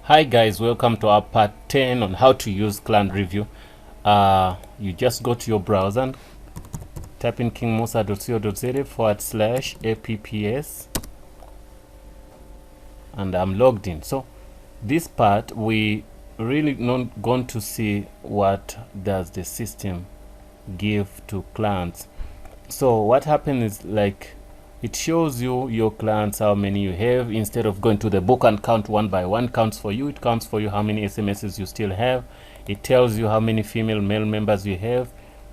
Hi guys, welcome to our part 10 on how to use Client Review. You just go to your browser and type in kingmusa.co.za/apps and I'm logged in. So this part we really not going to see what does the system give to clients. So what happens is, like, it shows you your clients, how many you have. Instead of going to the book and count one by one, counts for you. It counts for you how many SMSs you still have. It tells you how many female male members you have.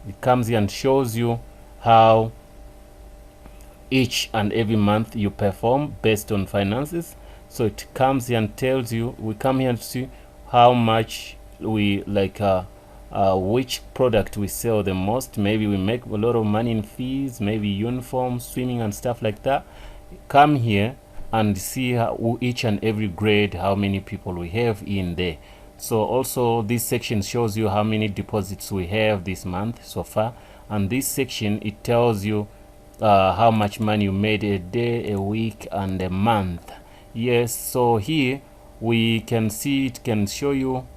It comes here and shows you how each and every month you perform based on finances. So it comes here and tells you, we come here to see how much we like which product we sell the most. Maybe we make a lot of money in fees, maybe uniforms, swimming and stuff like that. Come here and see how each and every grade, how many people we have in there. So also this section shows you how many deposits we have this month so far, and this section it tells you how much money you made a day, a week and a month. Yes, so here we can see, it can show you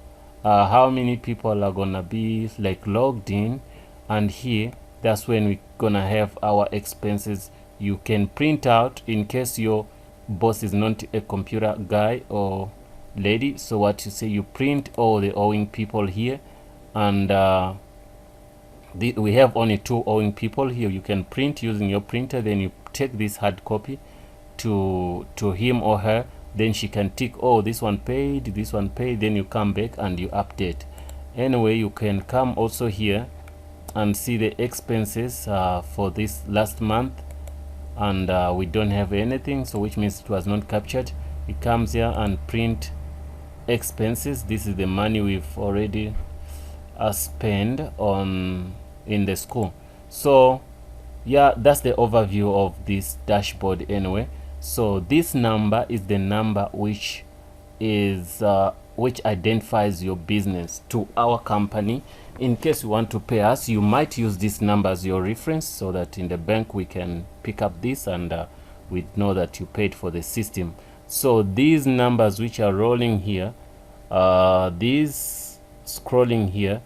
how many people are gonna be like logged in, and here that's when we're gonna have our expenses. You can print out in case your boss is not a computer guy or lady. So what you say, you print all the owing people here, and we have only 2 owing people here. You can print using your printer, then you take this hard copy to him or her, then she can tick, oh, this one paid, this one paid, then you come back and you update. Anyway, you can come also here and see the expenses for this last month, and we don't have anything, so which means it was not captured. It comes here and print expenses. This is the money we've already spent on in the school. So yeah, that's the overview of this dashboard anyway. So this number is the number which is which identifies your business to our company. In case you want to pay us, you might use this number as your reference, so that in the bank we can pick up this and we know that you paid for the system. So these numbers which are rolling here, these scrolling here,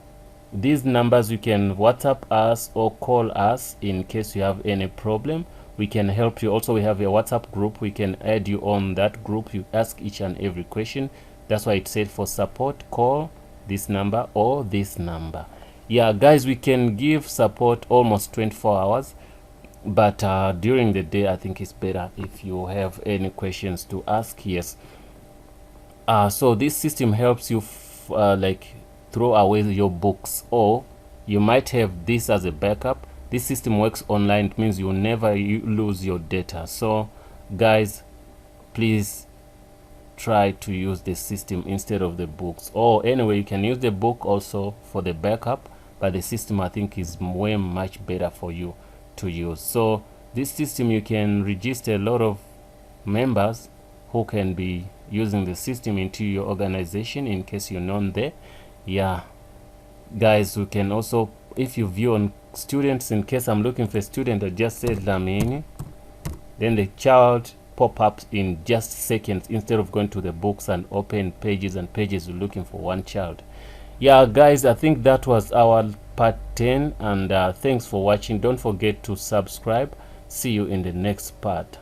these numbers you can WhatsApp us or call us in case you have any problem. We can help you. Also, we have a WhatsApp group. We can add you on that group. You ask each and every question. That's why it said for support, call this number or this number. Yeah, guys, we can give support almost 24 hours. But during the day, I think it's better if you have any questions to ask. Yes. So this system helps you like throw away your books, or you might have this as a backup. This system works online. It means you'll never lose your data. So guys, please try to use the system instead of the books. Or anyway, you can use the book also for the backup, but the system I think is way much better for you to use. So this system, you can register a lot of members who can be using the system into your organization in case you're not there. Yeah guys, we can also, if you view on students, in case I'm looking for a student, I just say Dlamini, then the child pop up in just seconds instead of going to the books and open pages and pages you're looking for one child. Yeah guys, I think that was our part 10, and thanks for watching. Don't forget to subscribe. See you in the next part.